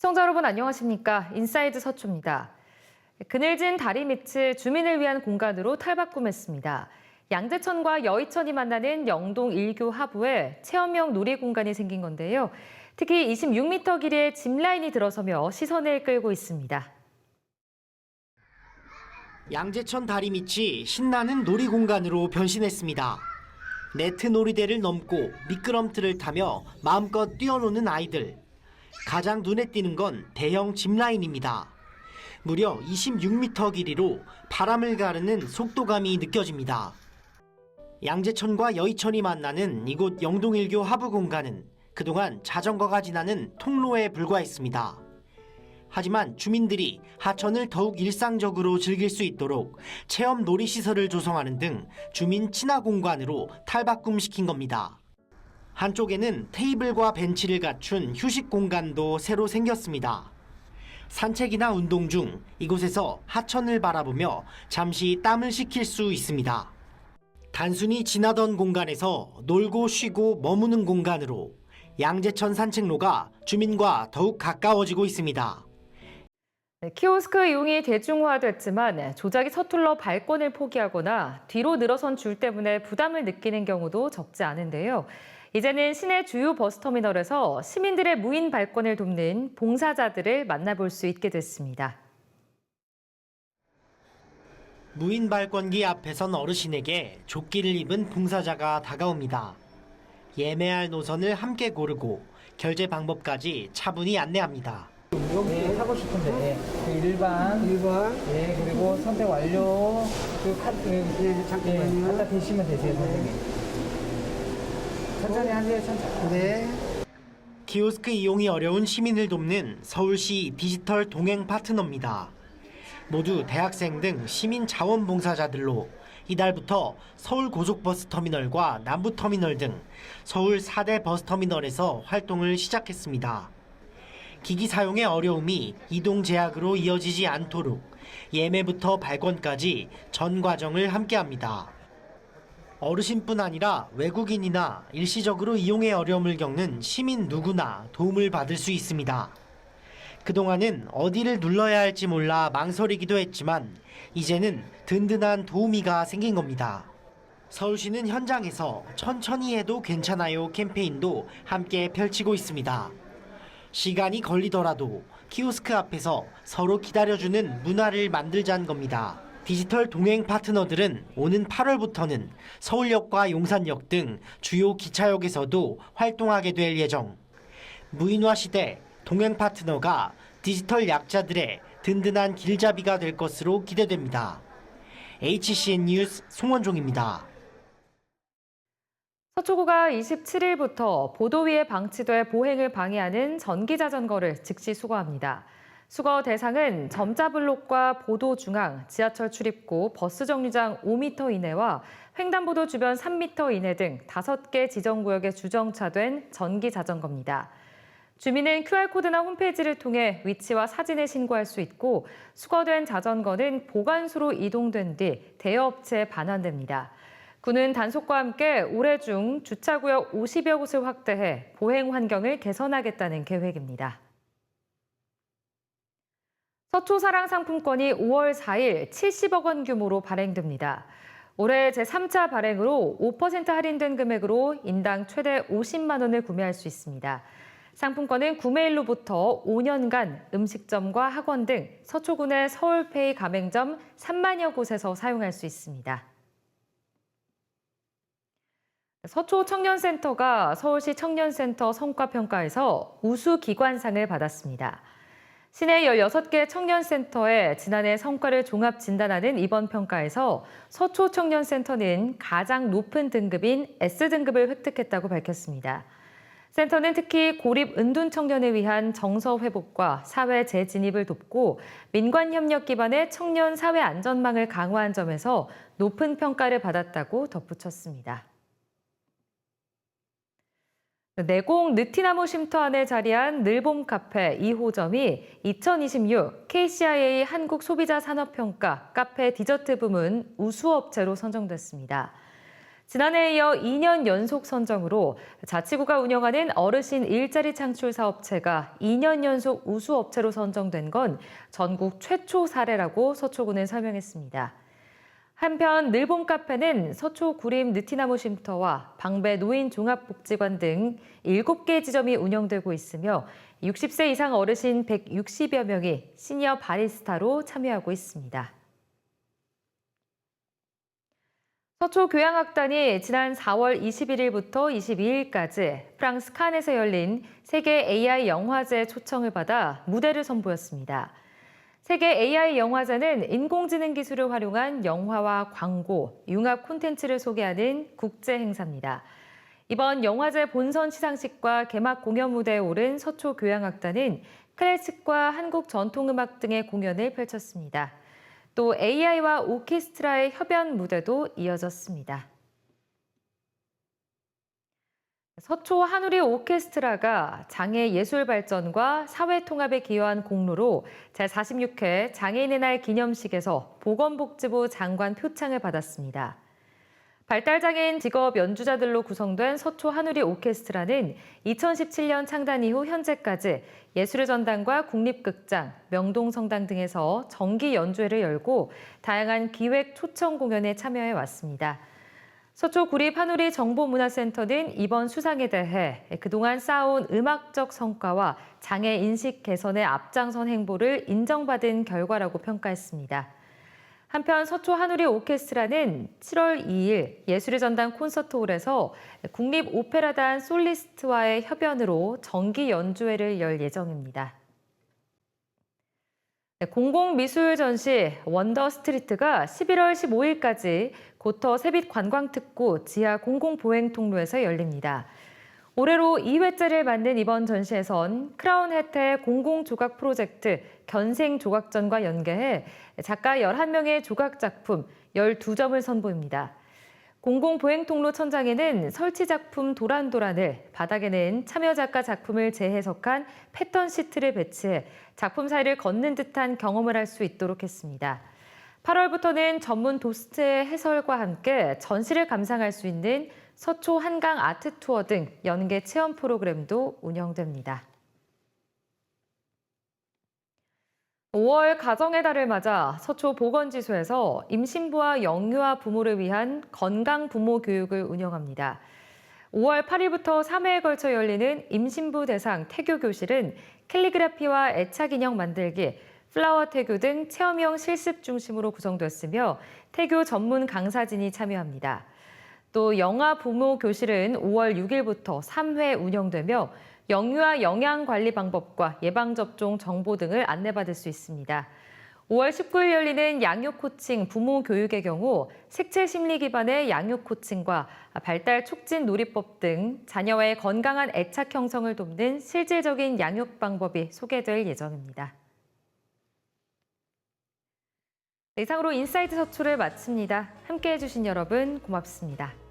시청자 여러분 안녕하십니까? 인사이드 서초입니다. 그늘진 다리 밑을 주민을 위한 공간으로 탈바꿈했습니다. 양재천과 여의천이 만나는 영동 1교 하부에 체험형 놀이공간이 생긴 건데요. 특히 26m 길이의 짚라인이 들어서며 시선을 끌고 있습니다. 양재천 다리 밑이 신나는 놀이공간으로 변신했습니다. 네트 놀이대를 넘고 미끄럼틀을 타며 마음껏 뛰어노는 아이들. 가장 눈에 띄는 건 대형 짚라인입니다. 무려 26m 길이로 바람을 가르는 속도감이 느껴집니다. 양재천과 여의천이 만나는 이곳 영동 1교 하부 공간은 그동안 자전거가 지나는 통로에 불과했습니다. 하지만 주민들이 하천을 더욱 일상적으로 즐길 수 있도록 체험 놀이시설을 조성하는 등 주민 친화 공간으로 탈바꿈시킨 겁니다. 한쪽에는 테이블과 벤치를 갖춘 휴식 공간도 새로 생겼습니다. 산책이나 운동 중 이곳에서 하천을 바라보며 잠시 땀을 식힐 수 있습니다. 단순히 지나던 공간에서 놀고 쉬고 머무는 공간으로 양재천 산책로가 주민과 더욱 가까워지고 있습니다. 키오스크 이용이 대중화됐지만 조작이 서툴러 발권을 포기하거나 뒤로 늘어선 줄 때문에 부담을 느끼는 경우도 적지 않은데요. 이제는 시내 주요 버스터미널에서 시민들의 무인 발권을 돕는 봉사자들을 만나볼 수 있게 됐습니다. 무인 발권기 앞에선 어르신에게 조끼를 입은 봉사자가 다가옵니다. 예매할 노선을 함께 고르고 결제 방법까지 차분히 안내합니다. 네, 타고 싶은데 일반, 네, 그리고 선택 완료, 그 카드, 잠깐만요. 갖다 대시면 되세요, 선생님. 천천히 하세요, 천천히. 네. 키오스크 이용이 어려운 시민을 돕는 서울시 디지털 동행 파트너입니다. 모두 대학생 등 시민 자원봉사자들로 이달부터 서울 고속버스터미널과 남부터미널 등 서울 4대 버스터미널에서 활동을 시작했습니다. 기기 사용의 어려움이 이동 제약으로 이어지지 않도록 예매부터 발권까지 전 과정을 함께합니다. 어르신뿐 아니라 외국인이나 일시적으로 이용에 어려움을 겪는 시민 누구나 도움을 받을 수 있습니다. 그동안은 어디를 눌러야 할지 몰라 망설이기도 했지만 이제는 든든한 도우미가 생긴 겁니다. 서울시는 현장에서 천천히 해도 괜찮아요 캠페인도 함께 펼치고 있습니다. 시간이 걸리더라도 키오스크 앞에서 서로 기다려주는 문화를 만들자는 겁니다. 디지털 동행 파트너들은 오는 8월부터는 서울역과 용산역 등 주요 기차역에서도 활동하게 될 예정. 무인화 시대 동행 파트너가 디지털 약자들의 든든한 길잡이가 될 것으로 기대됩니다. HCN 뉴스 송원종입니다. 서초구가 27일부터 보도 위에 방치돼 보행을 방해하는 전기자전거를 즉시 수거합니다. 수거 대상은 점자블록과 보도 중앙, 지하철 출입구, 버스 정류장 5m 이내와 횡단보도 주변 3m 이내 등 5개 지정구역에 주정차된 전기자전거입니다. 주민은 QR코드나 홈페이지를 통해 위치와 사진을 신고할 수 있고 수거된 자전거는 보관소로 이동된 뒤 대여업체에 반환됩니다. 구는 단속과 함께 올해 중 주차구역 50여 곳을 확대해 보행 환경을 개선하겠다는 계획입니다. 서초사랑 상품권이 5월 4일 70억 원 규모로 발행됩니다. 올해 제3차 발행으로 5% 할인된 금액으로 인당 최대 50만 원을 구매할 수 있습니다. 상품권은 구매일로부터 5년간 음식점과 학원 등 서초구 내 서울페이 가맹점 3만여 곳에서 사용할 수 있습니다. 서초 청년센터가 서울시 청년센터 성과평가에서 우수기관상을 받았습니다. 시내 16개 청년센터의 지난해 성과를 종합 진단하는 이번 평가에서 서초 청년센터는 가장 높은 등급인 S등급을 획득했다고 밝혔습니다. 센터는 특히 고립 은둔 청년을 위한 정서 회복과 사회 재진입을 돕고 민관 협력 기반의 청년 사회 안전망을 강화한 점에서 높은 평가를 받았다고 덧붙였습니다. 내공 느티나무 쉼터 안에 자리한 늘봄 카페 2호점이 2026 KCIA 한국 소비자 산업평가 카페 디저트 부문 우수업체로 선정됐습니다. 지난해에 이어 2년 연속 선정으로 자치구가 운영하는 어르신 일자리 창출 사업체가 2년 연속 우수업체로 선정된 건 전국 최초 사례라고 서초구는 설명했습니다. 한편 늘봄 카페는 서초 구림 느티나무 쉼터와 방배 노인 종합복지관 등 7개 지점이 운영되고 있으며 60세 이상 어르신 160여 명이 시니어 바리스타로 참여하고 있습니다. 서초 교향악단이 지난 4월 21일부터 22일까지 프랑스 칸에서 열린 세계 AI 영화제 초청을 받아 무대를 선보였습니다. 세계 AI 영화제는 인공지능 기술을 활용한 영화와 광고, 융합 콘텐츠를 소개하는 국제 행사입니다. 이번 영화제 본선 시상식과 개막 공연 무대에 오른 서초 교향악단은 클래식과 한국 전통음악 등의 공연을 펼쳤습니다. 또 AI와 오케스트라의 협연 무대도 이어졌습니다. 서초 한우리 오케스트라가 장애 예술 발전과 사회 통합에 기여한 공로로 제46회 장애인의 날 기념식에서 보건복지부 장관 표창을 받았습니다. 발달장애인 직업 연주자들로 구성된 서초 한우리 오케스트라는 2017년 창단 이후 현재까지 예술의 전당과 국립극장, 명동성당 등에서 정기 연주회를 열고 다양한 기획 초청 공연에 참여해 왔습니다. 서초 구립 한우리 정보문화센터는 이번 수상에 대해 그동안 쌓아온 음악적 성과와 장애 인식 개선에 앞장선 행보를 인정받은 결과라고 평가했습니다. 한편 서초 한우리 오케스트라는 7월 2일 예술의 전당 콘서트홀에서 국립오페라단 솔리스트와의 협연으로 정기 연주회를 열 예정입니다. 공공미술 전시 원더 스트리트가 11월 15일까지 고터 세빛 관광특구 지하 공공보행 통로에서 열립니다. 올해로 2회째를 맞는 이번 전시에선 크라운 혜태 공공조각 프로젝트 견생조각전과 연계해 작가 11명의 조각 작품 12점을 선보입니다. 공공보행통로 천장에는 설치 작품 도란도란을, 바닥에는 참여 작가 작품을 재해석한 패턴 시트를 배치해 작품 사이를 걷는 듯한 경험을 할 수 있도록 했습니다. 8월부터는 전문 도스트의 해설과 함께 전시를 감상할 수 있는 서초 한강 아트 투어 등 연계 체험 프로그램도 운영됩니다. 5월 가정의 달을 맞아 서초 보건지소에서 임신부와 영유아 부모를 위한 건강 부모 교육을 운영합니다. 5월 8일부터 3회에 걸쳐 열리는 임신부 대상 태교 교실은 캘리그라피와 애착 인형 만들기, 플라워 태교 등 체험형 실습 중심으로 구성됐으며 태교 전문 강사진이 참여합니다. 또 영아 부모 교실은 5월 6일부터 3회 운영되며 영유아 영양 관리 방법과 예방접종 정보 등을 안내받을 수 있습니다. 5월 19일 열리는 양육 코칭 부모 교육의 경우 색채 심리 기반의 양육 코칭과 발달 촉진 놀이법 등 자녀와의 건강한 애착 형성을 돕는 실질적인 양육 방법이 소개될 예정입니다. 이상으로 인사이트 서초를 마칩니다. 함께해 주신 여러분 고맙습니다.